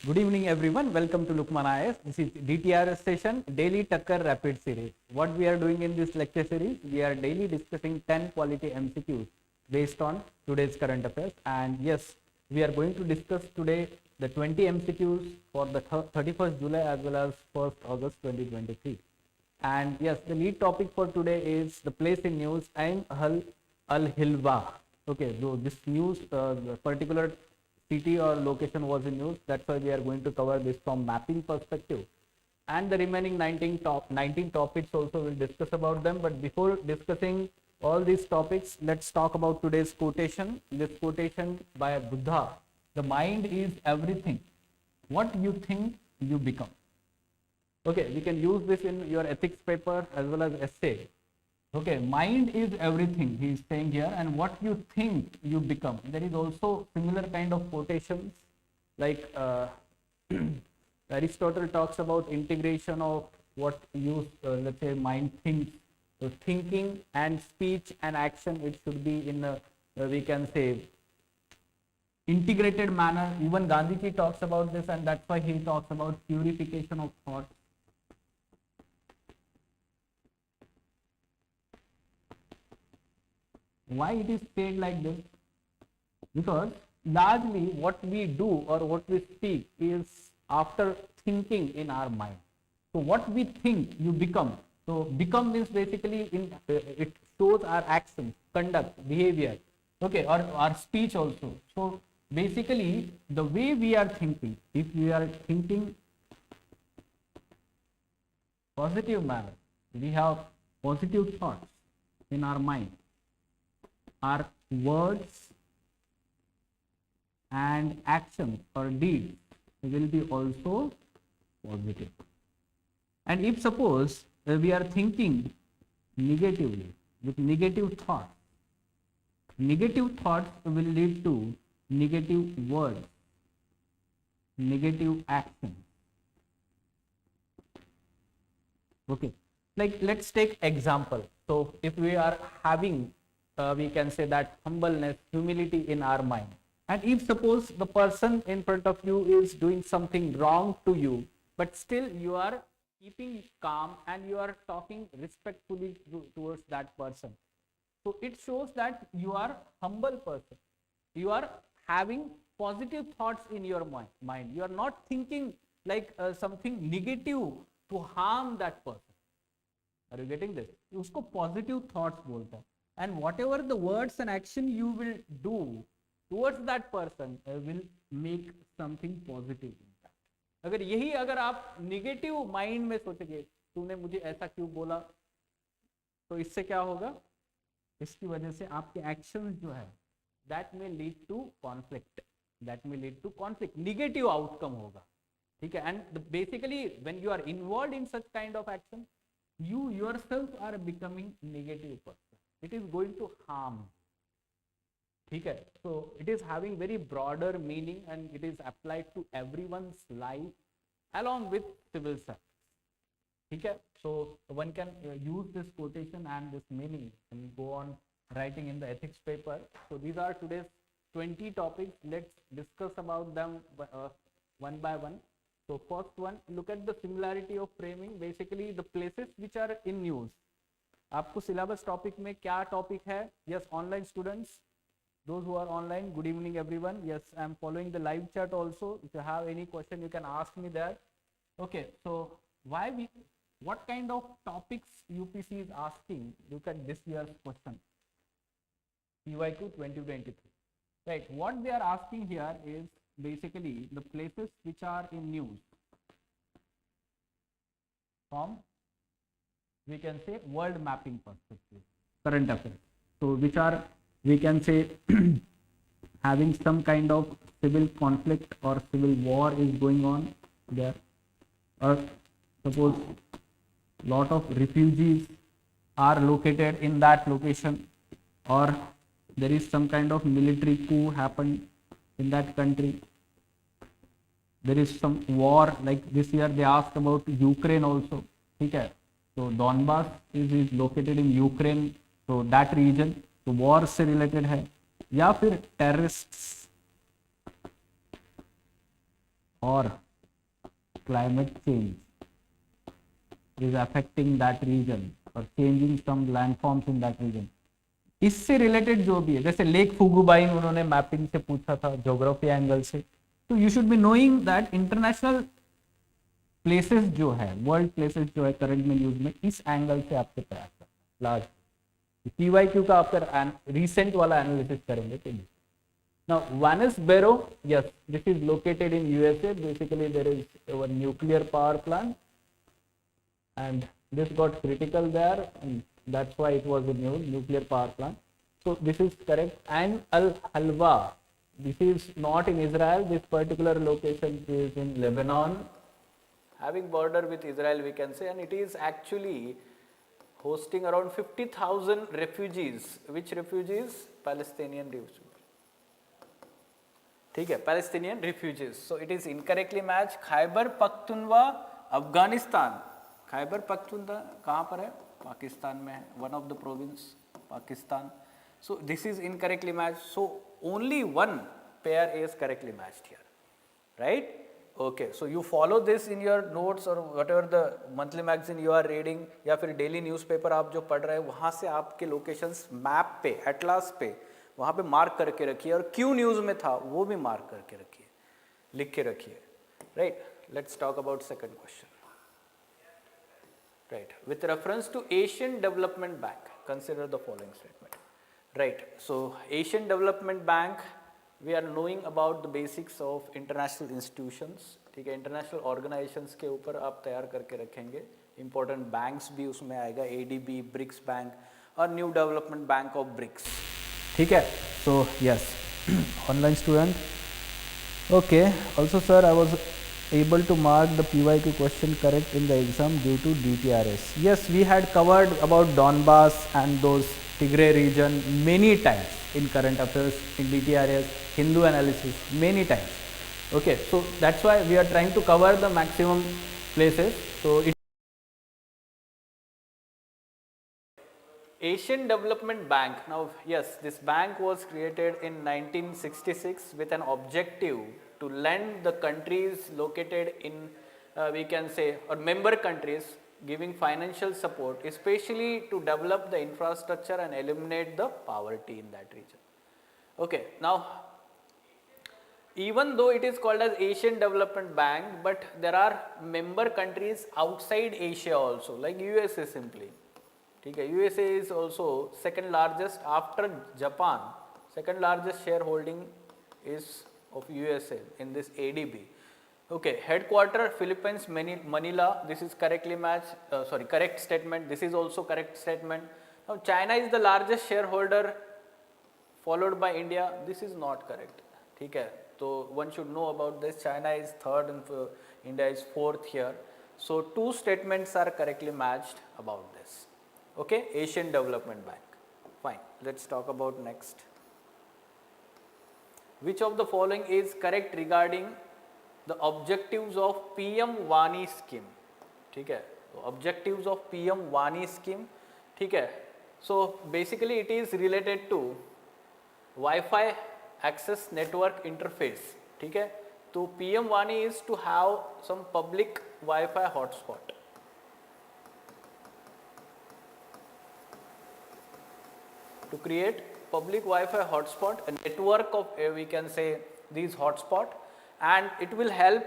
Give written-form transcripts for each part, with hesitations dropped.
Good evening everyone, welcome to Lukmaan IAS. This is DTRS session, daily Takkar Rapid Series. What we are doing in this lecture series, we are daily discussing 10 quality MCQs based on today's current affairs. And yes, we are going to discuss today the 20 MCQs for the 31st July as well as 1st August 2023. And yes, the lead topic for today is the place in news and al-Hilweh. Okay, so this news, the particular city or location was in news. That's why we are going to cover this from mapping perspective, and the remaining 19 topics also we'll discuss about them. But before discussing all these topics, let's talk about today's quotation. This quotation by Buddha: the mind is everything, what you think you become. Okay, we can use this in your ethics paper as well as essay. Okay, mind is everything, he is saying here, and what you think you become. There is also similar kind of quotations like Aristotle talks about integration of what you let's say mind thinks. So thinking and speech and action, it should be in a we can say integrated manner. Even Gandhiji talks about this, and that's why he talks about purification of thought. Why it is said like this? Because largely what we do or what we speak is after thinking in our mind. So what we think you become. So become means basically it shows our actions, conduct, behavior, okay, or our speech also. So basically the way we are thinking, if we are thinking positive manner, we have positive thoughts in our mind, our words and actions or deeds will be also positive. And if suppose we are thinking negatively with negative thoughts will lead to negative words, negative action. Okay, like let's take example. So if we are having we can say that humbleness, humility in our mind, and if suppose the person in front of you is doing something wrong to you, but still you are keeping calm and you are talking respectfully towards that person, so it shows that you are humble person, you are having positive thoughts in your mind, you are not thinking like something negative to harm that person. Are you getting this? Usko positive thoughts बोलता है. And whatever the words and action you will do towards that person will make something positive in that. अगर आप negative mind में सोचेंगे तूने मुझे ऐसा क्यों बोला, तो इससे क्या होगा? इसकी वजह से आपके actions जो है that may lead to conflict, negative outcome होगा, ठीक है? And basically when you are involved in such kind of action, you yourself are becoming negative person. It is going to harm. Okay, so it is having very broader meaning and it is applied to everyone's life along with civil service. Okay, so one can use this quotation and this meaning and go on writing in the ethics paper. So these are today's 20 topics. Let's discuss about them one by one. So first one, look at the similarity of framing. Basically the places which are in news. आपको syllabus topic में क्या topic है? Yes, online students, those who are online, good evening everyone. Yes, I am following the live chat also. If you have any question you can ask me there. Okay, so what kind of topics UPC is asking? Look at this year's question, PYQ 2023, right? What they are asking here is basically the places which are in news from, we can say, world mapping perspective, current affairs. So which are, we can say, having some kind of civil conflict or civil war is going on there, or suppose lot of refugees are located in that location, or there is some kind of military coup happened in that country. There is some war, like this year they asked about Ukraine also. Okay, so Donbass is located in Ukraine, so that region, so war से related है, या फिर terrorists or climate change is affecting that region or changing some landforms in that region, इससे related जो भी है, जैसे lake फुगुबाइन उन्होंने मैपिंग से पूछा था ज्योग्राफी एंगल से, तो you should be knowing that international places जो है, वर्ल्ड प्लेसेस जो है करंट में यूज में, इस एंगल से आपको तैयार करना लार्ज पीवाईक्यू का आपका रिसेंट वाला एनालिसिस करेंगे तो now Vannes Barrow, yes, this is located in USA. Basically there is a nuclear power plant and this got critical there and that's why it was a new nuclear power plant. So this is correct. And al-Hilweh, this is not in Israel, this particular location is in Lebanon, having border with Israel we can say, and it is actually hosting around 50,000 refugees. Which refugees? Palestinian refugees. ठीक है, Palestinian refugees. So it is incorrectly matched. Khyber Pakhtunkhwa Afghanistan, Khyber Pakhtunkhwa कहाँ पर है? पाकिस्तान में है, one of the province Pakistan. So this is incorrectly matched. So only one pair is correctly matched here, right? Okay, so you follow this in your notes or whatever the monthly magazine you are reading या फिर daily newspaper आप जो पढ़ रहे हैं वहाँ से आपके locations map पे, atlas पे वहाँ पे मार्क करके रखिए और क्यों न्यूज़ में था वो भी मार्क करके रखिए, लिख के रखिए, right. Let's talk about second question. Right, with reference to Asian Development Bank consider the following statement. Right, so Asian Development Bank we are knowing about the basics of international institutions. ठीक है, international organisations के ऊपर आप तैयार करके रखेंगे. Important banks भी उसमें आएगा, एडीबी, ब्रिक्स बैंक और new development bank of BRICS. ठीक है, so yes, online student. Okay, also sir I was able to mark the PYQ question correct in the exam due to DTRS. Yes, we had covered about Donbass and those Tigray region many times in current affairs, in DTRS, Hindu analysis many times. Okay, so that's why we are trying to cover the maximum places. So Asian Development Bank. Now, yes, this bank was created in 1966 with an objective to lend the countries located in, we can say, or member countries, giving financial support, especially to develop the infrastructure and eliminate the poverty in that region. Okay, now, even though it is called as Asian Development Bank, but there are member countries outside Asia also, like USA simply. Okay, USA is also second largest after Japan. Second largest shareholding is of USA in this ADB. Okay, headquarter Philippines, Manila. This is correctly matched. Correct statement. This is also correct statement. Now China is the largest shareholder, followed by India. This is not correct. Okay, so one should know about this. China is third and India is fourth here. So two statements are correctly matched about this. Okay, Asian Development Bank. Fine. Let's talk about next. Which of the following is correct regarding the objectives of PM Wani scheme? ठीक है, objectives of PM Wani scheme. ठीक है, so basically it is related to Wi-Fi access network interface. ठीक है, तो PM Wani is to have some public Wi-Fi hotspot. To create public Wi-Fi hotspot, a network of we can say these hotspot, and it will help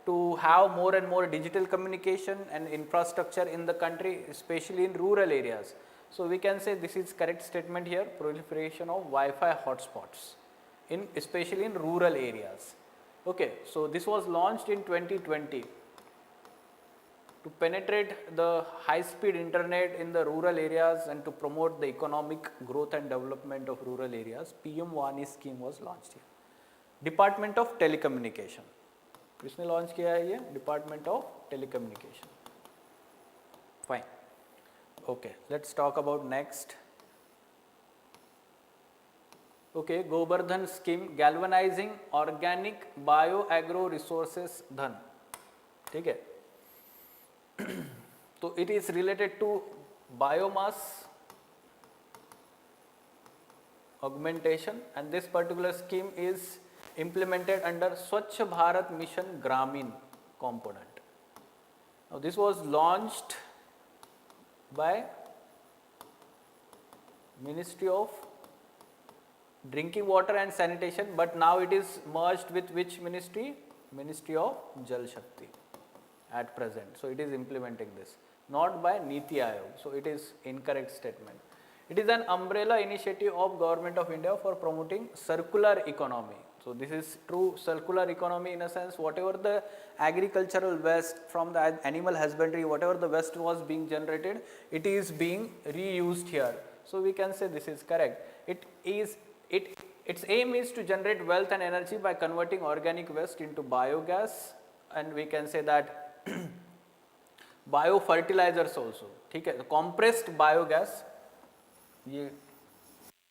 to have more and more digital communication and infrastructure in the country, especially in rural areas. So we can say this is correct statement here, proliferation of Wi-Fi hotspots in especially in rural areas. Okay, so this was launched in 2020 to penetrate the high-speed internet in the rural areas and to promote the economic growth and development of rural areas. PM Wani scheme was launched here. Department of Telecommunication. किसने launch किया है ये? Department of Telecommunication. Fine. Okay, let's talk about next. Okay, Govardhan scheme, galvanizing organic bio-agro resources dhan. ठीक है. So it is related to biomass augmentation, and this particular scheme is implemented under Swachh Bharat Mission Gramin component. Now this was launched by Ministry of Drinking Water and Sanitation, but now it is merged with which ministry? Ministry of Jal Shakti at present. So it is implementing this, not by Niti Aayog. So it is incorrect statement. It is an umbrella initiative of Government of India for promoting circular economy. So this is true circular economy in a sense, whatever the agricultural waste from the animal husbandry, whatever the waste was being generated, it is being reused here. So we can say this is correct. Its aim is to generate wealth and energy by converting organic waste into biogas, and we can say that biofertilizers also. ठीक है, compressed biogas, ये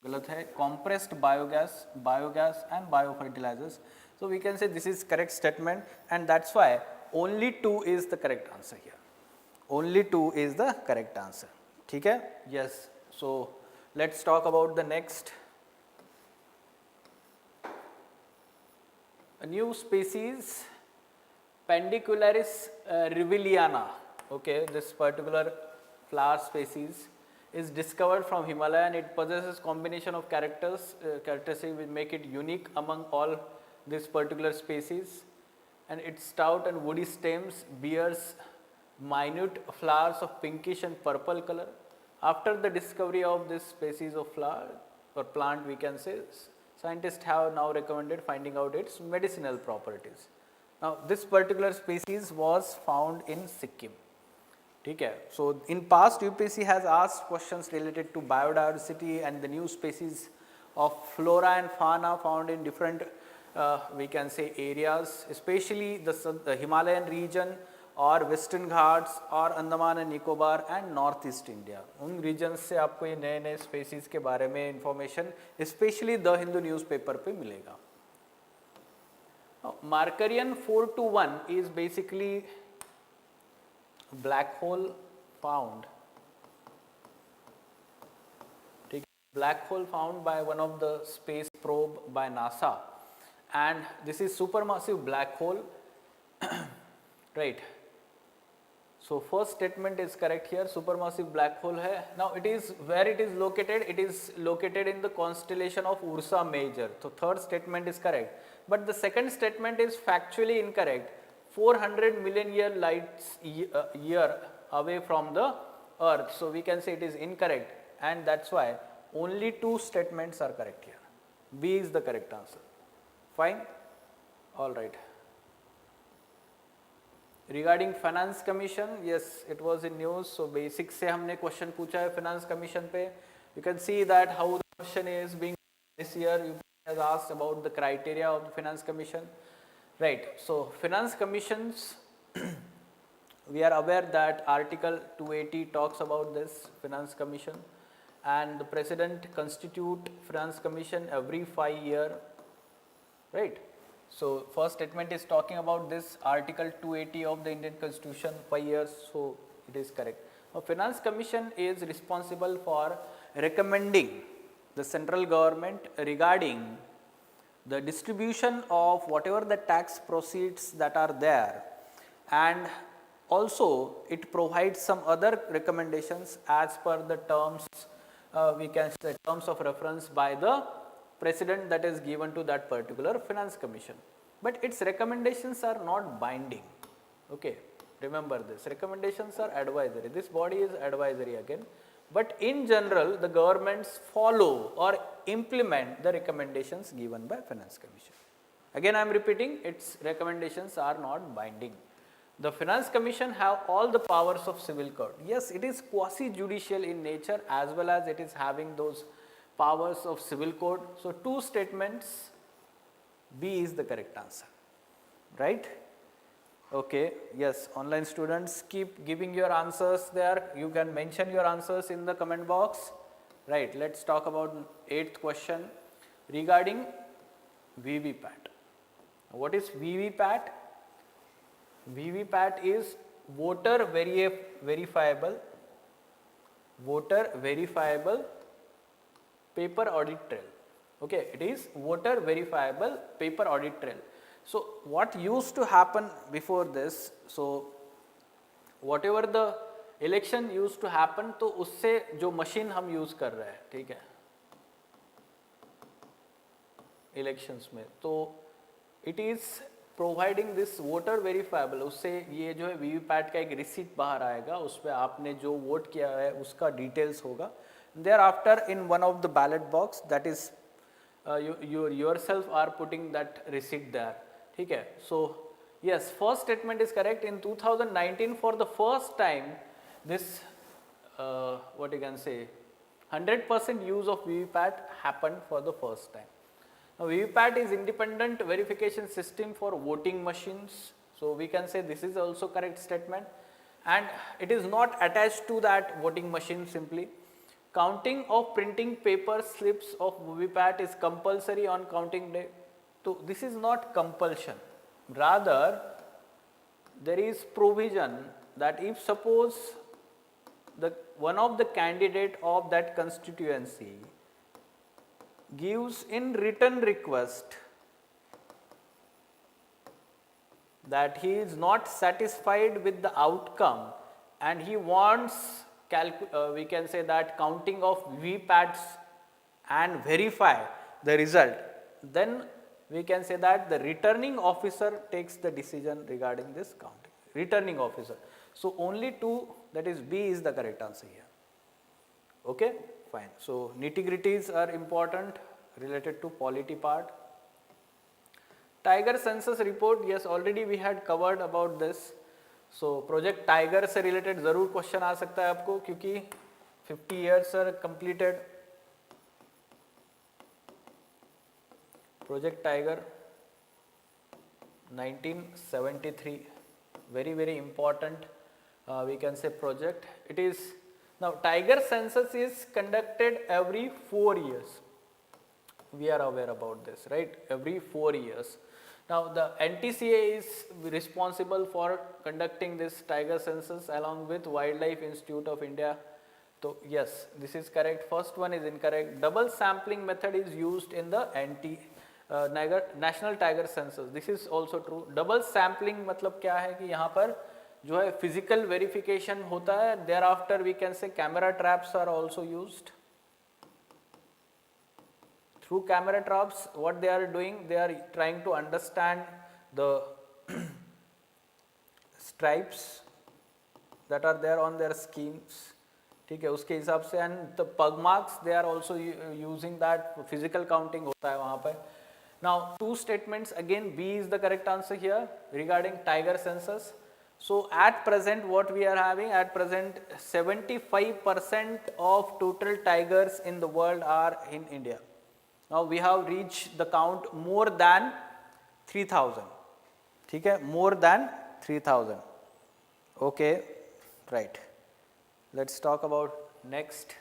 गलत है, compressed biogas and biofertilizers. So we can say this is correct statement, and that's why only 2 is the correct answer here. Only 2 is the correct answer. ठीक है? Yes. So let's talk about the next. A new species, Pendicularis riveliana. Okay, this particular flower species is discovered from Himalaya, and it possesses combination of characteristics which make it unique among all this particular species, and its stout and woody stems bears minute flowers of pinkish and purple color. After the discovery of this species of flower or plant, we can say, scientists have now recommended finding out its medicinal properties. Now this particular species was found in Sikkim. Okay. So in past UPSC has asked questions related to biodiversity and the new species of flora and fauna found in different we can say areas, especially the Himalayan region और Western Ghats और Andaman and Nicobar and north east India, उन regions से आपको ये नए नए species के बारे में information specially the Hindu newspaper पे मिलेगा. Markarian 421 is basically black hole found, ठीक, black hole found by one of the space probe by NASA, and this is supermassive black hole, right. So first statement is correct here, supermassive black hole है. Now it is where it is located? It is located in the constellation of Ursa Major. So third statement is correct, but the second statement is factually incorrect. 400 million year lights year away from the Earth. So we can say it is incorrect, and that's why only 2 statements are correct here. B is the correct answer. Fine. All right. Regarding finance commission, yes, it was in news. So basic से हमने question पूछा है finance commission पे. You can see that how the question is being this year. You has asked about the criteria of the finance commission, right? So finance commissions, we are aware that Article 280 talks about this finance commission, and the president constitute finance commission every 5 years, right? So first statement is talking about this Article 280 of the Indian Constitution, 5 years, so it is correct. Now Finance Commission is responsible for recommending the central government regarding the distribution of whatever the tax proceeds that are there, and also it provides some other recommendations as per the terms, we can say terms of reference by the president that is given to that particular finance commission, but its recommendations are not binding. Okay, remember this, recommendations are advisory. This body is advisory again, but in general the governments follow or implement the recommendations given by finance commission. Again I am repeating, its recommendations are not binding. The finance commission have all the powers of civil court. Yes, it is quasi judicial in nature as well as it is having those powers of civil code. So 2 statements, B is the correct answer, right? Okay, yes, online students keep giving your answers there. You can mention your answers in the comment box, right? Let's talk about 8th question regarding VVPAT. What is VVPAT? VVPAT is voter verifiable paper audit trail. Okay, it is voter verifiable paper audit trail. So what used to happen before this, so whatever the election used to happen, तो उससे जो machine हम use कर रहे हैं, ठीक है, elections में, तो it is providing this voter verifiable, उससे ये जो है वीवीपैट का एक रिसीट बाहर आएगा, उस पर आपने जो वोट किया है उसका डिटेल्स होगा. Thereafter in one of the ballot box that is you yourself are putting that receipt there, ठीक है. So yes, first statement is correct. In 2019 for the first time this what you can say 100% use of VVPAT happened for the first time. Now VVPAT is independent verification system for voting machines, so we can say this is also correct statement, and it is not attached to that voting machine simply. Counting of printing paper slips of VVPAT is compulsory on counting day. So this is not compulsion, rather there is provision that if suppose the one of the candidate of that constituency gives in written request that he is not satisfied with the outcome and he wants we can say that counting of VVPATs and verify the result, then we can say that the returning officer takes the decision regarding this counting. Returning officer. So only two, that is B is the correct answer here. Okay, fine. So nitty-gritties are important related to polity part. Tiger census report, yes, already we had covered about this. So Project Tiger से related ज़रूर question आ सकता है आपको, क्योंकि 50 years are completed. Project Tiger 1973, very very important we can say project. It is now tiger census is conducted every 4 years. We are aware about this, right? Every 4 years. Now the NTCA is responsible for conducting this tiger census along with Wildlife Institute of India. So yes, this is correct. First one is incorrect. Double sampling method is used in the national tiger census. This is also true. Double sampling मतलब क्या है कि यहाँ पर जो है physical verification होता है. Thereafter we can say camera traps are also used. Through camera traps, what they are doing, they are trying to understand the stripes that are there on their skins, ठीक है, उसके हिसाब से, and the pug marks they are also using that physical counting होता है वहाँ पर. Now two statements, again B is the correct answer here regarding tiger census. So at present what we are having, at present 75% of total tigers in the world are in India. Now we have reached the count more than 3000, ठीक है, more than 3000. Okay, right. Let's talk about next.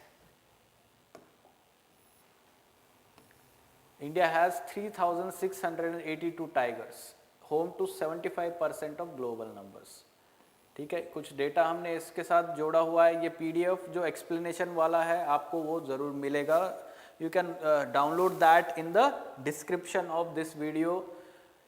India has 3682 tigers, home to 75% of global numbers. ठीक है, कुछ data हमने इसके साथ जोड़ा हुआ है. ये PDF जो एक्सप्लेनेशन वाला है आपको वो ज़रूर मिलेगा. You can download that in the description of this video,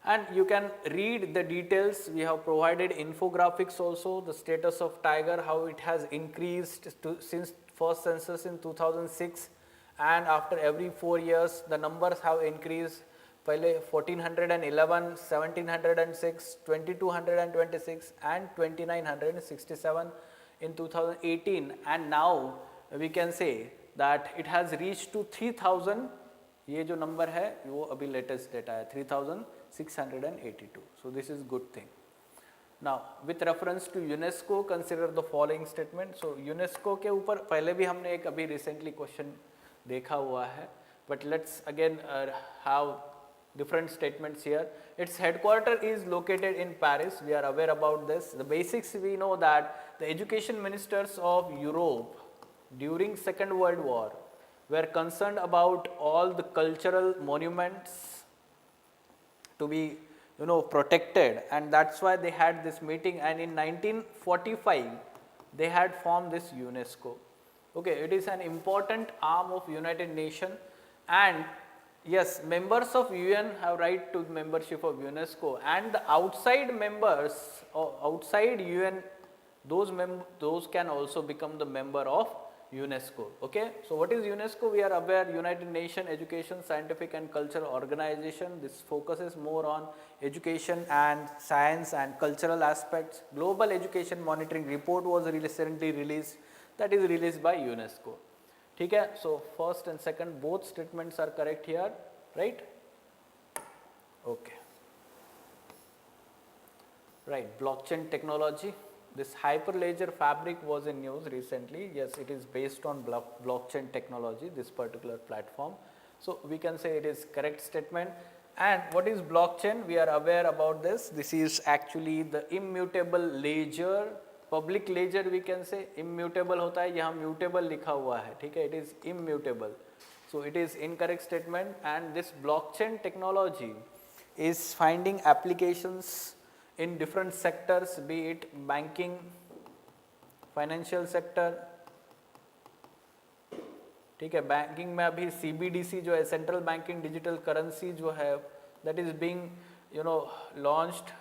and you can read the details. We have provided infographics also, the status of tiger, how it has increased since first census in 2006, and after every 4 years the numbers have increased. पहले 1411, 1706, 2226 and 2967 in 2018, and now we can say that it has reached to 3000. ये जो number है वो अभी latest data है 3682. So this is good thing. Now with reference to UNESCO, consider the following statement. So UNESCO के ऊपर पहले भी हमने एक अभी recently question देखा हुआ है, but let's again have different statements here. Its headquarter is located in Paris. We are aware about this. The basics, we know that the education ministers of Europe during Second World War were concerned about all the cultural monuments to be protected, and that's why they had this meeting, and in 1945 they had formed this UNESCO. Okay, it is an important arm of United Nations, and Yes, members of UN have right to membership of UNESCO, and the outside members or outside UN, those can also become the member of UNESCO. Okay, so what is UNESCO? We are aware, United Nations Education, Scientific and Cultural Organization. This focuses more on education and science and cultural aspects. Global Education Monitoring Report was recently released, that is released by UNESCO. ठीक है, so first and second both statements are correct here, right? Okay, right. Blockchain technology, this hyperledger fabric was in news recently. Yes, it is based on blockchain technology, this particular platform. So we can say it is correct statement. And what is blockchain? We are aware about this. This is actually the immutable ledger. Public ledger we can say immutable होता है, यहाँ mutable लिखा हुआ है, ठीक है, it is immutable. So it is incorrect statement. And this blockchain technology is finding applications in different sectors, be it banking, financial sector, ठीक है. बैंकिंग में अभी CBDC जो है, सेंट्रल बैंकिंग डिजिटल करेंसी जो है, that is being launched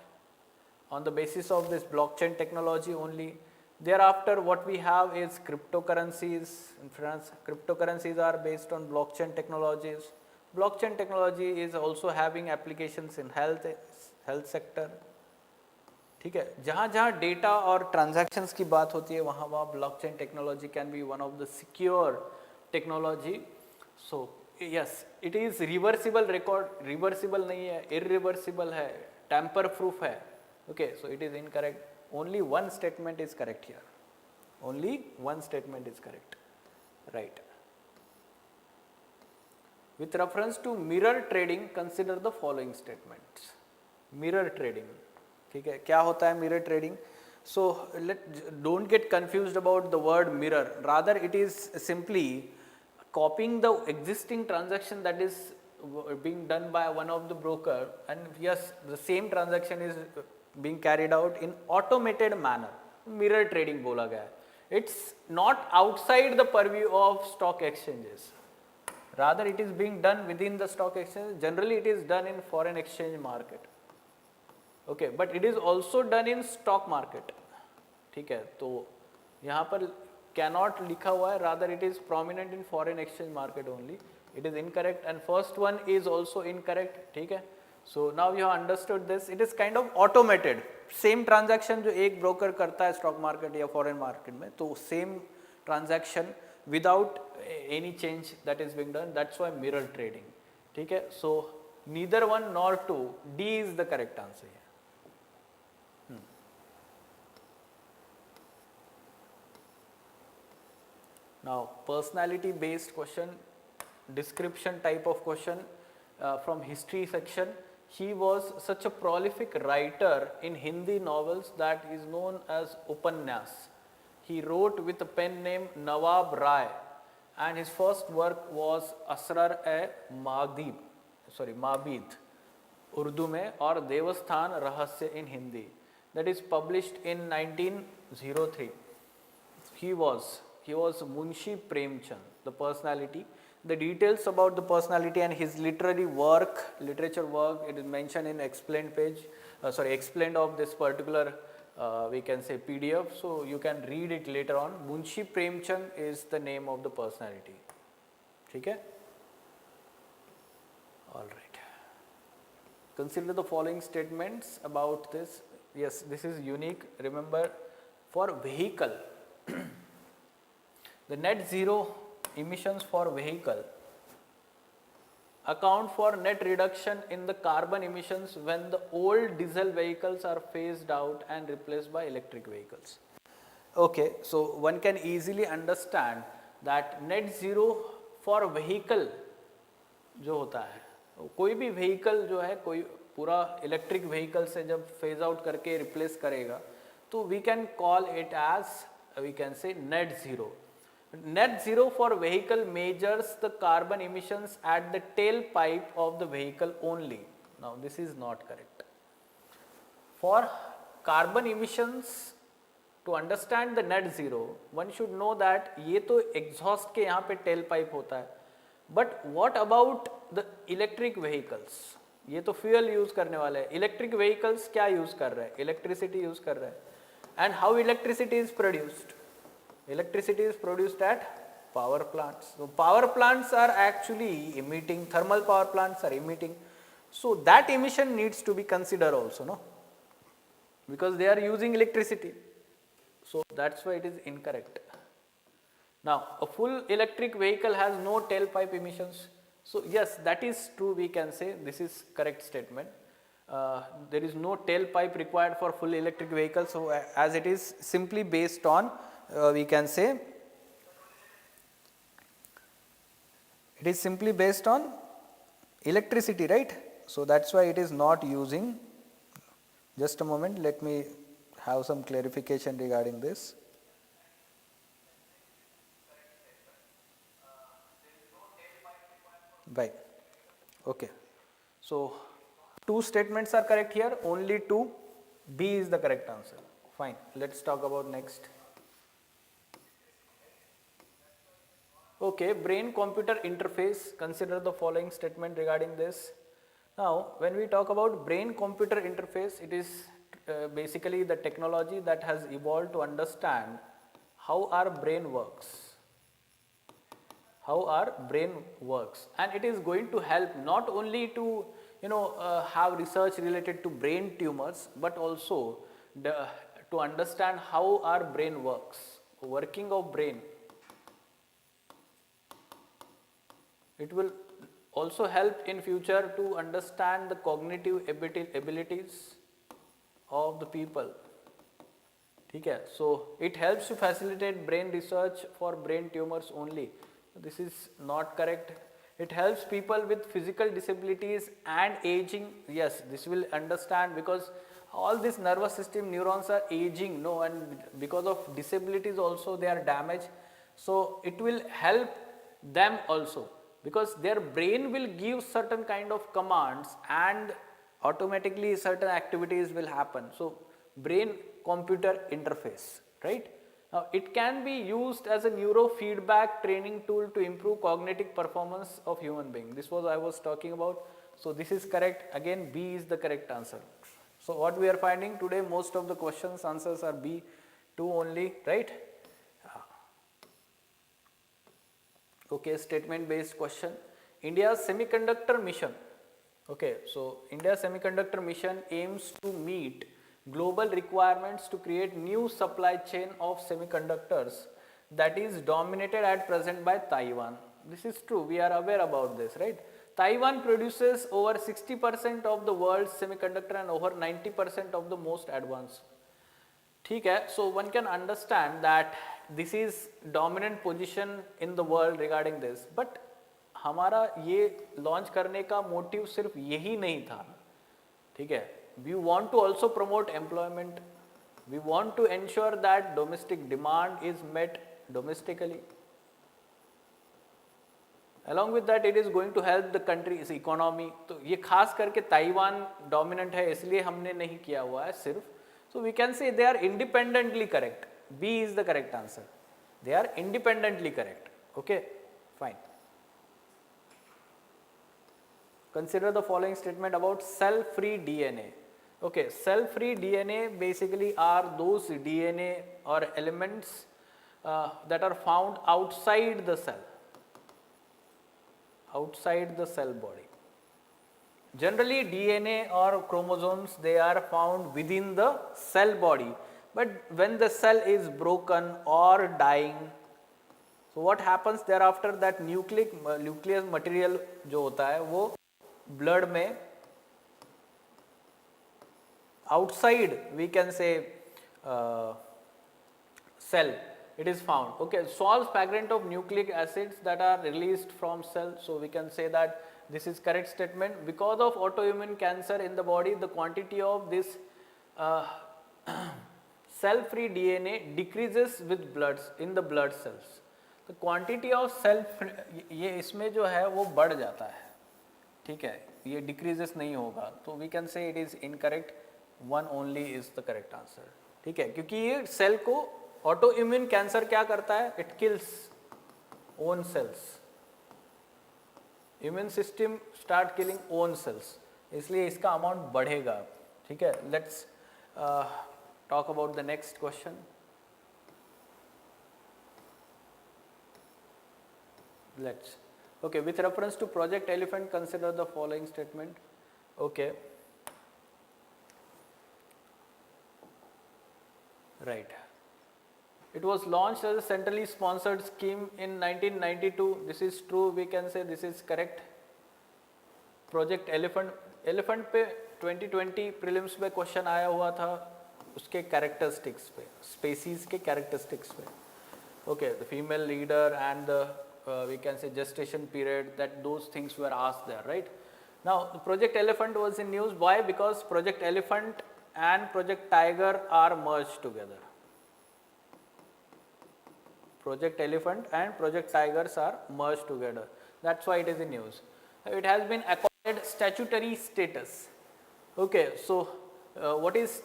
on the basis of this blockchain technology only. Thereafter what we have is cryptocurrencies. In France, cryptocurrencies are based on blockchain technologies. Blockchain technology is also having applications in health sector. ठीक है, जहाँ जहाँ data और transactions की बात होती है वहाँ वहाँ blockchain technology can be one of the secure technology. So yes, it is reversible record, reversible नहीं है, इरिवर्सिबल है, टैम्पर प्रूफ है. Okay, so it is incorrect. Only one statement is correct here. Only one statement is correct. Right. With reference to mirror trading, consider the following statements. Mirror trading. ठीक है, क्या होता है mirror trading? So don't get confused about the word mirror. Rather, it is simply copying the existing transaction that is being done by one of the broker, and yes, the same transaction is being carried out in automated manner. Mirror trading बोला गया है. It's not outside the purview of stock exchanges. Rather, it is being done within the stock exchange. Generally, it is done in foreign exchange market. Okay, but it is also done in stock market. ठीक है, तो यहाँ पर cannot लिखा हुआ है. Rather, it is prominent in foreign exchange market only. It is incorrect, and first one is also incorrect. ठीक है. So now you have understood this. It is kind of automated. Same transaction जो एक broker करता है stock market या foreign market में, तो same transaction without any change that is being done. That's why mirror trading. ठीक है. So neither one nor two. D is the correct answer here. Now personality based question, description type of question from history section. He was such a prolific writer in Hindi novels that is known as Upanyas. He wrote with a pen name Nawab Rai, and his first work was Asrar-e-Mabid, Urdu में, और देवस्थान रहस्य in Hindi, that is published in 1903. He was Munshi Premchand, the personality. The details about the personality and his literature work, it is mentioned in explained of this particular we can say PDF, so you can read it later on. Munshi Premchand is the name of the personality. ठीक है? All right. Consider the following statements about this. Yes, this is unique. Remember, for vehicle, the net zero emissions for vehicle account for net reduction in the carbon emissions when the old diesel vehicles are phased out and replaced by electric vehicles. Okay, so one can easily understand that net zero for vehicle जो होता है, कोई भी vehicle जो है, कोई पूरा electric vehicle से जब phase out करके replace करेगा, तो we can call it as, we can say, net zero. Net zero for vehicle measures the carbon emissions at the tailpipe of the vehicle only. Now this is not correct. For carbon emissions, to understand the net zero, one should know that ये तो exhaust के यहाँ पे tailpipe होता है, but what about the electric vehicles, ये तो fuel use करने वाले हैं. इलेक्ट्रिक व्हीकल्स क्या यूज कर रहे हैं? इलेक्ट्रिसिटी यूज कर रहे हैं. And how electricity is produced? Electricity is produced at power plants. So power plants are actually emitting, thermal power plants are emitting. So that emission needs to be considered also, no? Because they are using electricity. So that's why it is incorrect. Now a full electric vehicle has no tailpipe emissions. So yes, that is true, we can say this is correct statement. There is no tailpipe required for full electric vehicle. So as it is simply based on we can say it is simply based on electricity, right? So that's why it is not using. Just a moment, let me have some clarification regarding this. Right. Okay. So two statements are correct here, only two. B is the correct answer. Fine. Let's talk about next. Okay, brain computer interface. Consider the following statement regarding this. Now when we talk about brain computer interface, it is basically the technology that has evolved to understand how our brain works. How our brain works, and it is going to help not only to have research related to brain tumors, but also to understand how our brain works, working of brain. It will also help in future to understand the cognitive abilities of the people. ठीक है? So it helps to facilitate brain research for brain tumors only. This is not correct. It helps people with physical disabilities and aging. Yes, this will understand, because all these nervous system neurons are aging, no, and because of disabilities also they are damaged. So it will help them also, because their brain will give certain kind of commands and automatically certain activities will happen. So brain computer interface, right? Now it can be used as a neurofeedback training tool to improve cognitive performance of human being. This was I was talking about. So this is correct. Again, B is the correct answer. So what we are finding today, most of the questions answers are B, 2 only, right? Okay, statement based question. India's semiconductor mission. Okay, so India's semiconductor mission aims to meet global requirements to create new supply chain of semiconductors that is dominated at present by Taiwan. This is true, we are aware about this, right? Taiwan produces over 60% of the world's semiconductor and over 90% of the most advanced. ठीक है, so one can understand that this is dominant position in the world regarding this, but हमारा ये launch करने का motive सिर्फ यही नहीं था, ठीक है? We want to also promote employment. We want to ensure that domestic demand is met domestically. Along with that, it is going to help the country's economy. तो ये खास करके ताइवान dominant है, इसलिए हमने नहीं किया हुआ है सिर्फ. So we can say they are independently correct. B is the correct answer. They are independently correct. Okay, fine. Consider the following statement about cell-free DNA. Okay, cell-free DNA basically are those DNA or elements that are found outside the cell body. Generally DNA or chromosomes, they are found within the cell body, but when the cell is broken or dying, so what happens thereafter, that nucleus material जो होता है वो blood में outside, we can say cell, it is found. Okay, small fragment of nucleic acids that are released from cell. So we can say that this is correct statement. Because of autoimmune cancer in the body, the quantity of this cell-free DNA decreases with in the blood cells. The quantity of ये इसमें जो है वो बढ़ जाता है, ठीक है, ये decreases नहीं होगा. तो we can say it is incorrect. 1 only is the correct answer. ठीक है, क्योंकि ये सेल को ऑटोइम्यून कैंसर क्या करता है, it kills own cells. Immune system start killing own cells, इसलिए इसका अमाउंट बढ़ेगा. ठीक है, let's talk about the next question. Let's. Okay, with reference to Project Elephant, consider the following statement. Okay. Right. It was launched as a centrally sponsored scheme in 1992. This is true. We can say this is correct. Project Elephant. Elephant पे 2020 prelims पे question आया हुआ था, उसके characteristics पे, species के characteristics पे. Okay, the female leader and the we can say gestation period, that those things were asked there, right? Now the Project Elephant was in news. Why? Because Project Elephant and Project Tiger are merged together. Project Elephant and Project Tigers are merged together. That's why it is in news. It has been accorded statutory status. Okay, so what is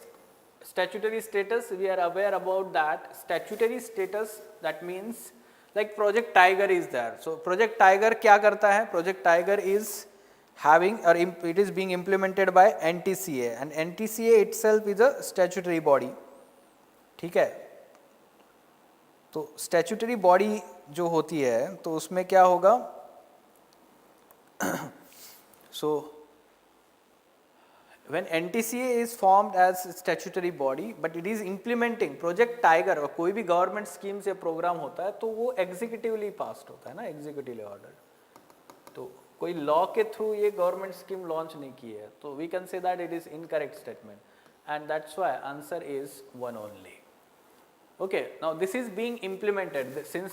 statutory status? We are aware about that. Statutory status, that means like Project Tiger is there. So Project Tiger क्या करता है? Project Tiger is having, or it is being implemented by NTCA, and NTCA itself is a statutory body. ठीक है, तो statutory body जो होती है तो उसमें क्या होगा? So when NTCA is formed as statutory body, but it is implementing Project Tiger, और कोई भी गवर्नमेंट स्कीम से प्रोग्राम होता है तो वो एग्जीक्यूटिवली पास्ड होता है ना, एग्जीक्यूटिवली ऑर्डर. तो कोई लॉ के थ्रू ये गवर्नमेंट स्कीम लॉन्च नहीं की है, तो we can say that it is incorrect statement, and that's why answer is one only. Okay, now this is being implemented since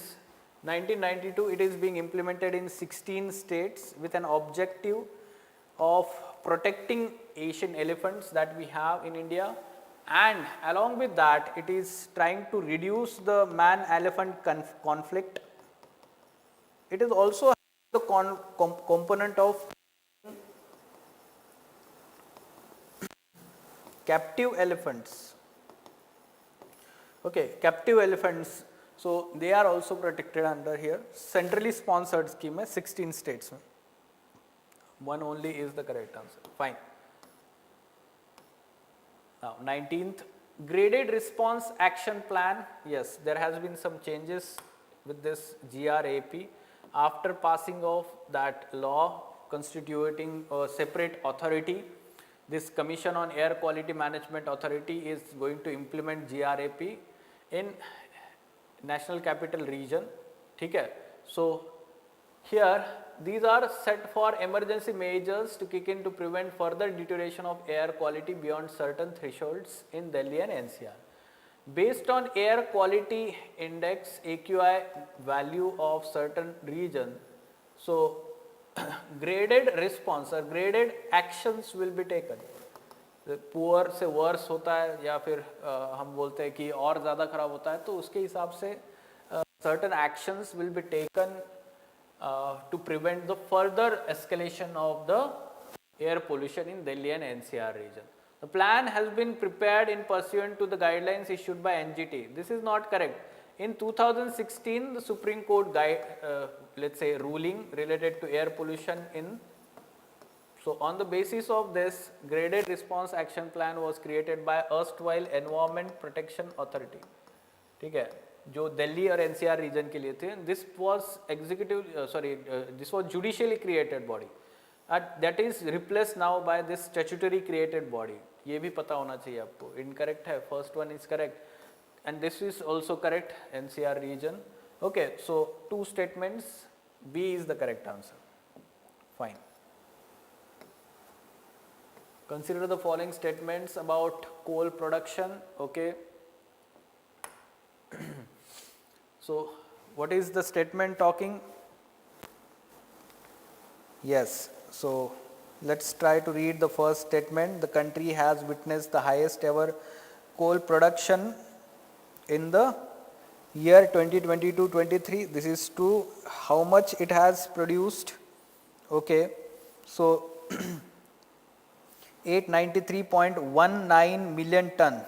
1992. It is being implemented in 16 states with an objective of protecting Asian elephants that we have in India, and along with that it is trying to reduce the man-elephant conflict. It is also the component of captive elephants. Okay, captive elephants, so they are also protected under here. Centrally sponsored scheme है 16 states में. One only is the correct answer. Fine. Now 19th, graded response action plan. Yes, there has been some changes with this GRAP after passing of that law constituting a separate authority. This Commission on Air Quality Management Authority is going to implement GRAP in National Capital Region. ठीक है, so here these are set for emergency measures to kick in to prevent further deterioration of air quality beyond certain thresholds in Delhi and NCR. Based on air quality index AQI value of certain region, so graded response or graded actions will be taken. Poor से verse होता है या फिर हम बोलते हैं कि और ज़्यादा खराब होता है, तो उसके हिसाब से certain actions will be taken to prevent the further escalation of the air pollution in Delhi and NCR region. The plan has been prepared in pursuant to the guidelines issued by NGT. This is not correct. In 2016, the Supreme Court let's say ruling related to air pollution in. So on the basis of this, graded response action plan was created by erstwhile Environment Protection Authority. ठीक है, जो दिल्ली और NCR region के लिए थे. This was this was judicially created body, and that is replaced now by this statutory created body. ये भी पता होना चाहिए आपको. Incorrect है, first one is correct, and this is also correct, NCR region. Okay, so two statements, B is the correct answer. Fine. Consider the following statements about coal production. Okay. So what is the statement talking? Yes. So let's try to read the first statement. The country has witnessed the highest ever coal production in the year 2022-23. This is true. How much it has produced? Okay. So 893.19 million ton,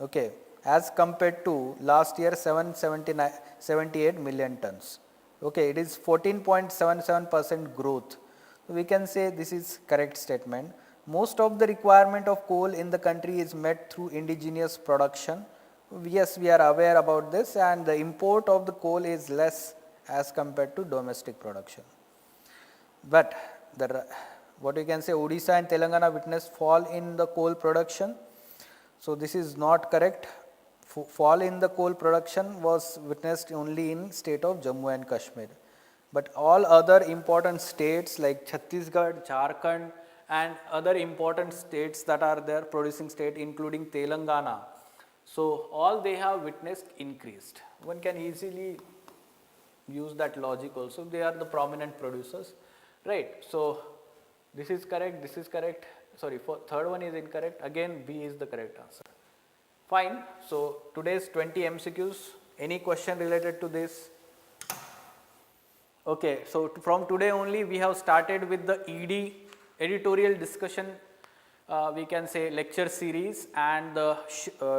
okay, as compared to last year 778 million tons. Okay, it is 14.77% growth. We can say this is correct statement. Most of the requirement of coal in the country is met through indigenous production. Yes, we are aware about this, and the import of the coal is less as compared to domestic production. But what we can say, Odisha and Telangana witnessed fall in the coal production. So this is not correct. Fall in the coal production was witnessed only in state of Jammu and Kashmir. But all other important states like Chhattisgarh, Jharkhand and other important states that are there, producing state including Telangana, so all they have witnessed increased. One can easily use that logic also, they are the prominent producers, right. So this is correct, this is correct, sorry, third one is incorrect, again B is the correct answer. Fine. So today's 20 MCQs, any question related to this? Okay, so from today only we have started with the ED, editorial discussion, we can say lecture series, and the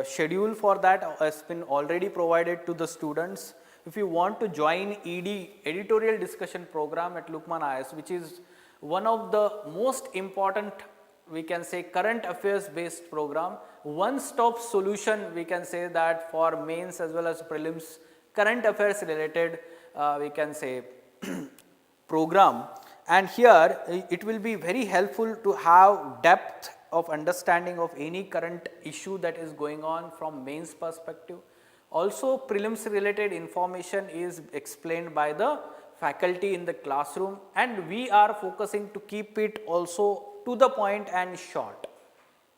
schedule for that has been already provided to the students. If you want to join ED, editorial discussion program at Lukmaan IAS, which is one of the most important, we can say, current affairs based program, one stop solution, we can say that for mains as well as prelims, current affairs related, we can say program. And here it will be very helpful to have depth of understanding of any current issue that is going on from mains perspective. Also prelims related information is explained by the faculty in the classroom, and we are focusing to keep it also to the point and short.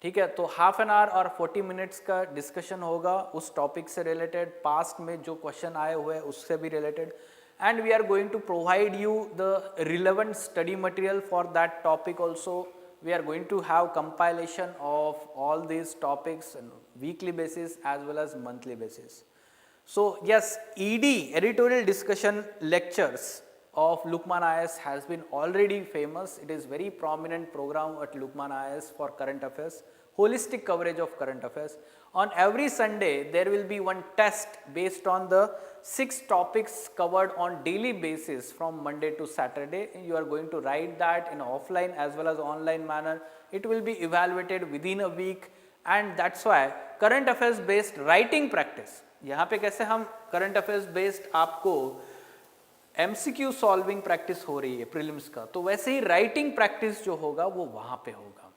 ठीक है, तो half an hour और 40 minutes का discussion होगा उस topic से related, past में जो क्वेश्चन आए हुए हैं उससे भी related, and we are going to provide you the relevant study material for that topic also. We are going to have compilation of all these topics on weekly basis as well as monthly basis. So yes, ED, editorial discussion lectures of Lukmaan IAS has been already famous. It is very prominent program at Lukmaan IAS for current affairs, holistic coverage of current affairs. On every Sunday, there will be one test based on the 6 topics covered on daily basis from Monday to Saturday. You are going to write that in offline as well as online manner. It will be evaluated within a week, and that's why current affairs based writing practice. यहाँ पे कैसे हम current affairs based आपको MCQ solving practice हो रही है prelims का, तो वैसे ही राइटिंग प्रैक्टिस जो होगा वो वहाँ पे होगा,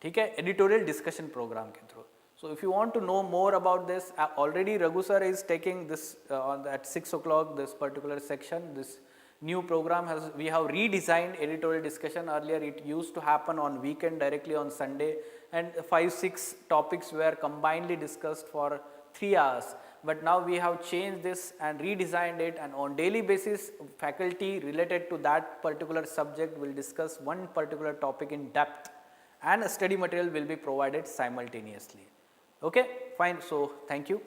ठीक है, एडिटोरियल डिस्कशन प्रोग्राम के through. So if you want to know more about this, already Raghu sir is taking this at 6 o'clock, this particular section. This new program we have redesigned editorial discussion. Earlier it used to happen on weekend directly on Sunday, and 5-6 topics were combinedly discussed for 3 hours. But now we have changed this and redesigned it, and on daily basis faculty related to that particular subject will discuss one particular topic in depth, and a study material will be provided simultaneously. Okay, fine. So thank you.